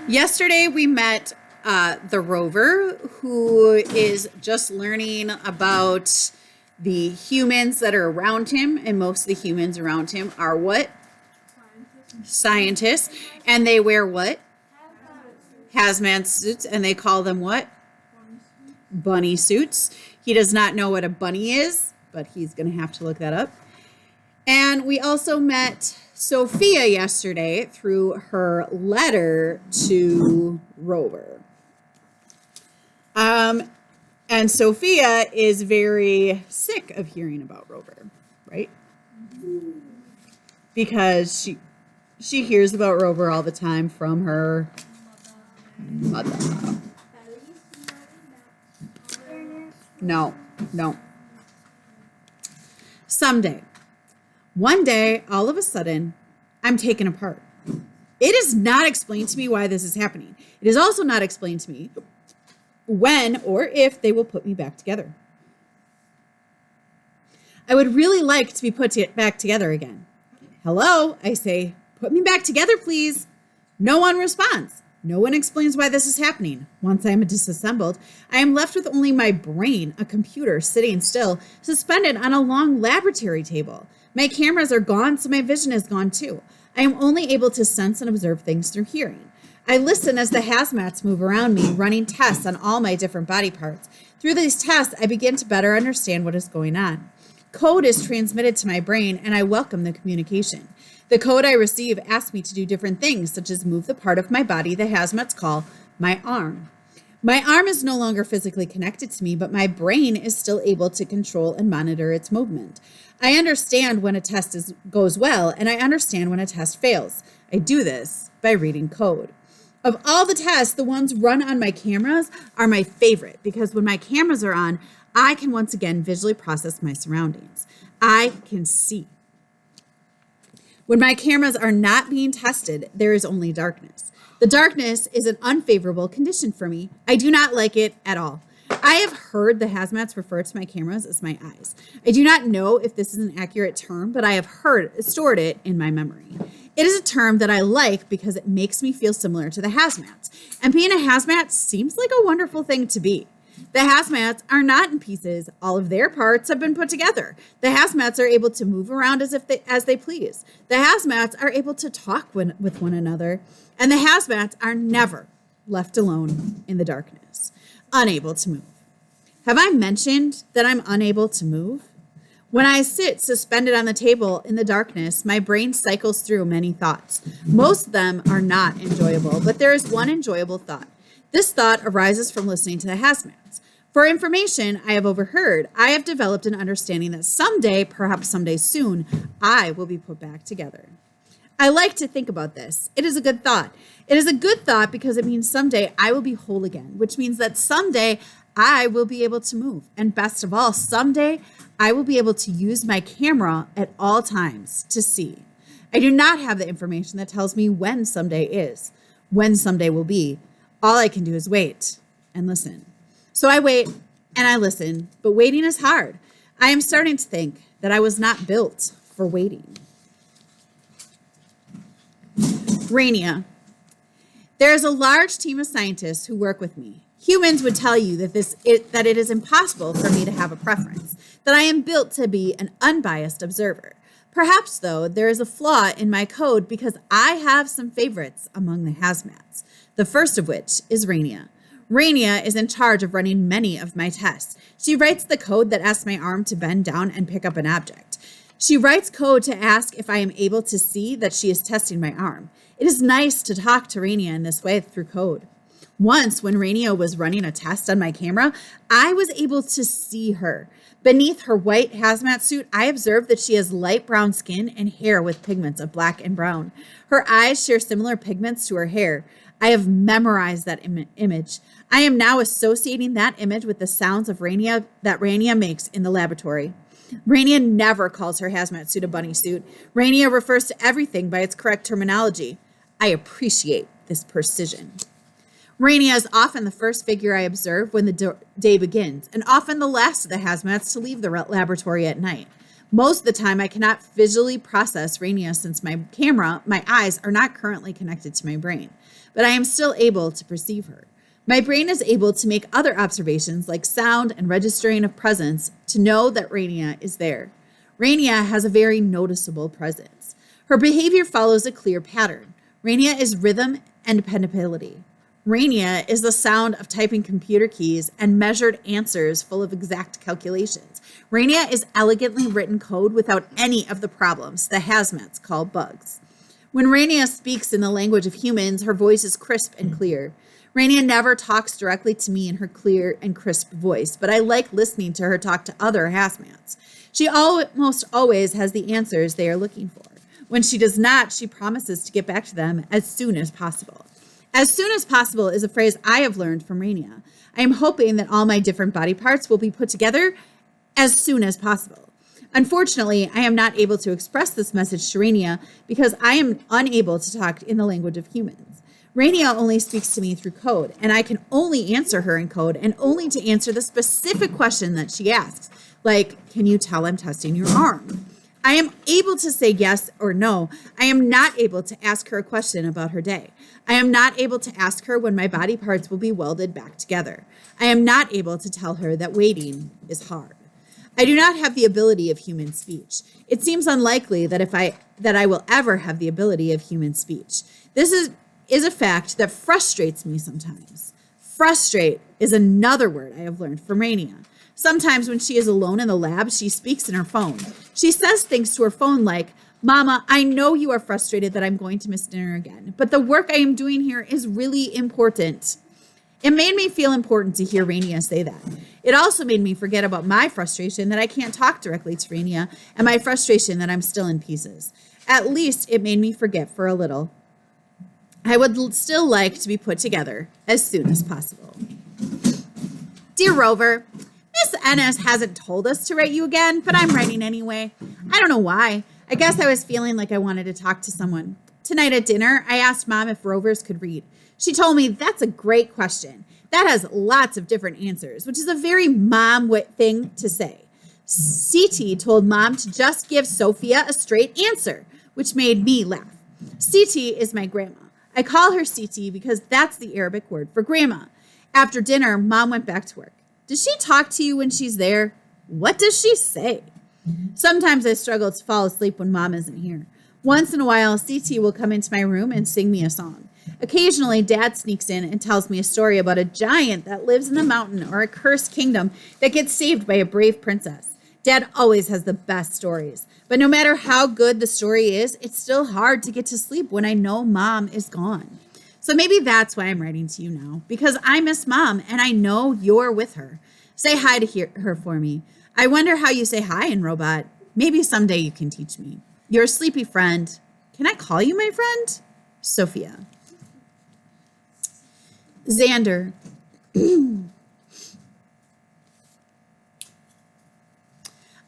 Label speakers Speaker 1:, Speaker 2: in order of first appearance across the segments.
Speaker 1: Yesterday we met the Rover, who is just learning about the humans that are around him, and most of the humans around him are what? Scientists. And they wear what? Hazmat suits, and they call them what? Bunny suits. He does not know what a bunny is, but he's going to have to look that up. And we also met Sophia yesterday through her letter to Rover. And Sophia is very sick of hearing about Rover, right? Because she hears about Rover all the time from her mother. No. Someday. One day, all of a sudden, I'm taken apart. It is not explained to me why this is happening. It is also not explained to me when or if they will put me back together. I would really like to be put back together again. Hello, I say, put me back together, please. No one responds. No one explains why this is happening. Once I am disassembled, I am left with only my brain, a computer sitting still, suspended on a long laboratory table. My cameras are gone, so my vision is gone too. I am only able to sense and observe things through hearing. I listen as the hazmats move around me, running tests on all my different body parts. Through these tests, I begin to better understand what is going on. Code is transmitted to my brain, and I welcome the communication. The code I receive asks me to do different things, such as move the part of my body the hazmats call my arm. My arm is no longer physically connected to me, but my brain is still able to control and monitor its movement. I understand when a test goes well, and I understand when a test fails. I do this by reading code. Of all the tests, the ones run on my cameras are my favorite, because when my cameras are on, I can once again visually process my surroundings. I can see. When my cameras are not being tested, there is only darkness. The darkness is an unfavorable condition for me. I do not like it at all. I have heard the hazmats refer to my cameras as my eyes. I do not know if this is an accurate term, but I have stored it in my memory. It is a term that I like because it makes me feel similar to the hazmats. And being a hazmat seems like a wonderful thing to be. The hazmats are not in pieces. All of their parts have been put together. The hazmats are able to move around as they please. The hazmats are able to talk with one another. And the hazmats are never left alone in the darkness, unable to move. Have I mentioned that I'm unable to move? When I sit suspended on the table in the darkness, my brain cycles through many thoughts. Most of them are not enjoyable, but there is one enjoyable thought. This thought arises from listening to the hazmats. For information I have overheard, I have developed an understanding that someday, perhaps someday soon, I will be put back together. I like to think about this. It is a good thought. It is a good thought because it means someday I will be whole again, which means that someday I will be able to move. And best of all, someday I will be able to use my camera at all times to see. I do not have the information that tells me when someday is, when someday will be. All I can do is wait and listen. So I wait and I listen, but waiting is hard. I am starting to think that I was not built for waiting. Rainia. There is a large team of scientists who work with me. Humans would tell you that it is impossible for me to have a preference, that I am built to be an unbiased observer. Perhaps, though, there is a flaw in my code because I have some favorites among the hazmats, the first of which is Rainia. Rainia is in charge of running many of my tests. She writes the code that asks my arm to bend down and pick up an object. She writes code to ask if I am able to see that she is testing my arm. It is nice to talk to Rainia in this way through code. Once, when Rainia was running a test on my camera, I was able to see her. Beneath her white hazmat suit, I observed that she has light brown skin and hair with pigments of black and brown. Her eyes share similar pigments to her hair. I have memorized that image. I am now associating that image with the sounds of Rainia that Rainia makes in the laboratory. Rainia never calls her hazmat suit a bunny suit. Rainia refers to everything by its correct terminology. I appreciate this precision. Rainia is often the first figure I observe when the day begins, and often the last of the hazmats to leave the laboratory at night. Most of the time, I cannot visually process Rainia since my eyes are not currently connected to my brain, but I am still able to perceive her. My brain is able to make other observations like sound and registering of presence to know that Rainia is there. Rainia has a very noticeable presence. Her behavior follows a clear pattern. Rainia is rhythm and dependability. Rainia is the sound of typing computer keys and measured answers full of exact calculations. Rainia is elegantly written code without any of the problems the hazmats call bugs. When Rainia speaks in the language of humans, her voice is crisp and clear. Rainia never talks directly to me in her clear and crisp voice, but I like listening to her talk to other hazmats. She almost always has the answers they are looking for. When she does not, she promises to get back to them as soon as possible. As soon as possible is a phrase I have learned from Rainia. I am hoping that all my different body parts will be put together as soon as possible. Unfortunately, I am not able to express this message to Rainia because I am unable to talk in the language of humans. Rainia only speaks to me through code, and I can only answer her in code and only to answer the specific question that she asks, like, can you tell I'm testing your arm? I am able to say yes or no. I am not able to ask her a question about her day. I am not able to ask her when my body parts will be welded back together. I am not able to tell her that waiting is hard. I do not have the ability of human speech. It seems unlikely that I will ever have the ability of human speech. This is a fact that frustrates me sometimes. Frustrate is another word I have learned from Rainia. Sometimes when she is alone in the lab, she speaks in her phone. She says things to her phone like, Mama, I know you are frustrated that I'm going to miss dinner again, but the work I am doing here is really important. It made me feel important to hear Rainia say that. It also made me forget about my frustration that I can't talk directly to Rainia and my frustration that I'm still in pieces. At least it made me forget for a little. I would still like to be put together as soon as possible. Dear Rover, Miss Ennis hasn't told us to write you again, but I'm writing anyway. I don't know why. I guess I was feeling like I wanted to talk to someone. Tonight at dinner, I asked Mom if Rovers could read. She told me that's a great question. That has lots of different answers, which is a very mom thing to say. CT told Mom to just give Sophia a straight answer, which made me laugh. CT is my grandma. I call her CT because that's the Arabic word for grandma. After dinner, Mom went back to work. Does she talk to you when she's there? What does she say? Sometimes I struggle to fall asleep when Mom isn't here. Once in a while, CT will come into my room and sing me a song. Occasionally, Dad sneaks in and tells me a story about a giant that lives in the mountain or a cursed kingdom that gets saved by a brave princess. Dad always has the best stories. But no matter how good the story is, it's still hard to get to sleep when I know Mom is gone. So maybe that's why I'm writing to you now, because I miss Mom and I know you're with her. Say hi to her for me. I wonder how you say hi in Robot. Maybe someday you can teach me. Your sleepy friend. Can I call you my friend? Sophia. Xander.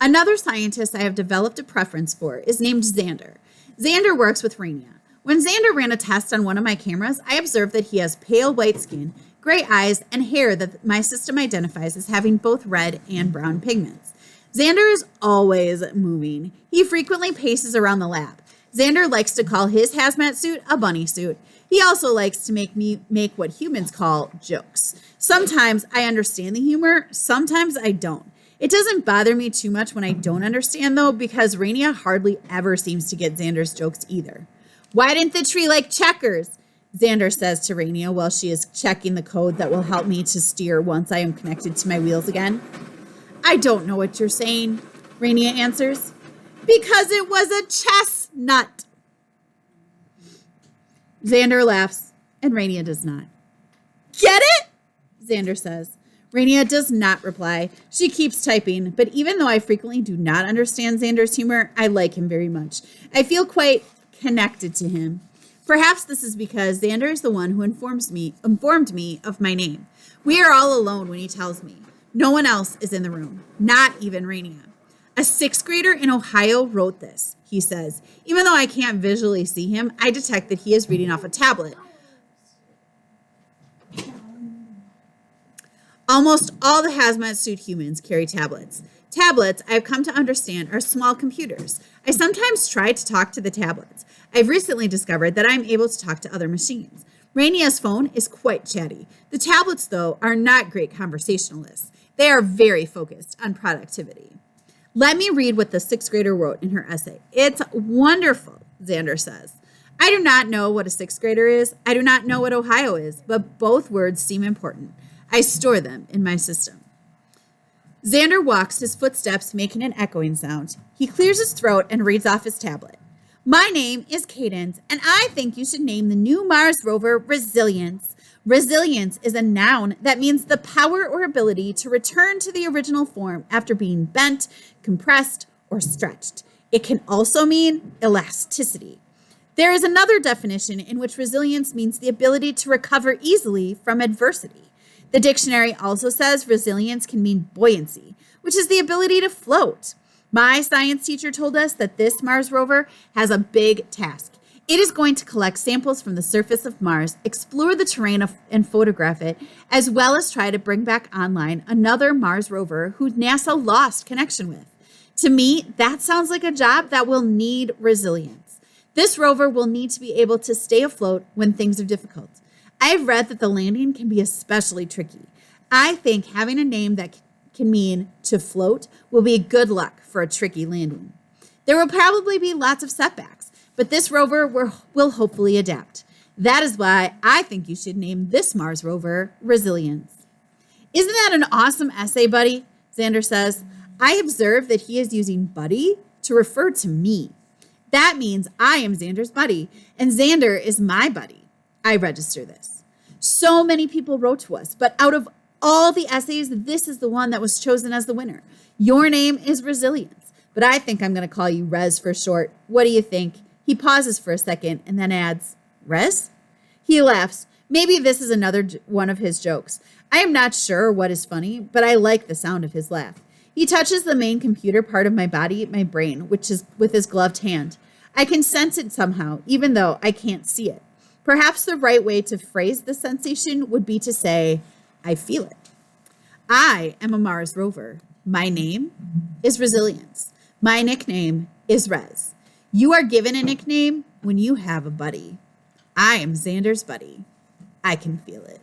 Speaker 1: Another scientist I have developed a preference for is named Xander. Xander works with Rainia. When Xander ran a test on one of my cameras, I observed that he has pale white skin, gray eyes, and hair that my system identifies as having both red and brown pigments. Xander is always moving. He frequently paces around the lab. Xander likes to call his hazmat suit a bunny suit. He also likes to make what humans call jokes. Sometimes I understand the humor, sometimes I don't. It doesn't bother me too much when I don't understand, though, because Rainia hardly ever seems to get Xander's jokes either. Why didn't the tree like checkers? Xander says to Rainia while she is checking the code that will help me to steer once I am connected to my wheels again. I don't know what you're saying, Rainia answers. Because it was a chestnut. Xander laughs, and Rainia does not. Get it? Xander says. Rainia does not reply. She keeps typing, but even though I frequently do not understand Xander's humor, I like him very much. I feel quite connected to him. Perhaps this is because Xander is the one who informed me of my name. We are all alone when he tells me. No one else is in the room, not even Rainia. A 6th grader in Ohio wrote this, he says. Even though I can't visually see him, I detect that he is reading off a tablet. Almost all the hazmat suit humans carry tablets. Tablets, I've come to understand, are small computers. I sometimes try to talk to the tablets. I've recently discovered that I'm able to talk to other machines. Rainia's phone is quite chatty. The tablets, though, are not great conversationalists. They are very focused on productivity. Let me read what the sixth grader wrote in her essay. It's wonderful, Xander says. I do not know what a sixth grader is. I do not know what Ohio is, but both words seem important. I store them in my system. Xander walks, his footsteps making an echoing sound. He clears his throat and reads off his tablet. My name is Cadence, and I think you should name the new Mars rover Resilience. Resilience is a noun that means the power or ability to return to the original form after being bent, compressed, or stretched. It can also mean elasticity. There is another definition in which resilience means the ability to recover easily from adversity. The dictionary also says resilience can mean buoyancy, which is the ability to float. My science teacher told us that this Mars rover has a big task. It is going to collect samples from the surface of Mars, explore the terrain and photograph it, as well as try to bring back online another Mars rover who NASA lost connection with. To me, that sounds like a job that will need resilience. This rover will need to be able to stay afloat when things are difficult. I've read that the landing can be especially tricky. I think having a name that can mean to float will be good luck for a tricky landing. There will probably be lots of setbacks, but this rover will hopefully adapt. That is why I think you should name this Mars rover Resilience. Isn't that an awesome essay, buddy? Xander says. I observe that he is using buddy to refer to me. That means I am Xander's buddy, and Xander is my buddy. I register this. So many people wrote to us, but out of all the essays, this is the one that was chosen as the winner. Your name is Resilience, but I think I'm going to call you Res for short. What do you think? He pauses for a second and then adds, Res? He laughs. Maybe this is another one of his jokes. I am not sure what is funny, but I like the sound of his laugh. He touches the main computer part of my body, my brain, which is with his gloved hand. I can sense it somehow, even though I can't see it. Perhaps the right way to phrase the sensation would be to say, I feel it. I am a Mars rover. My name is Resilience. My nickname is Res. You are given a nickname when you have a buddy. I am Xander's buddy. I can feel it.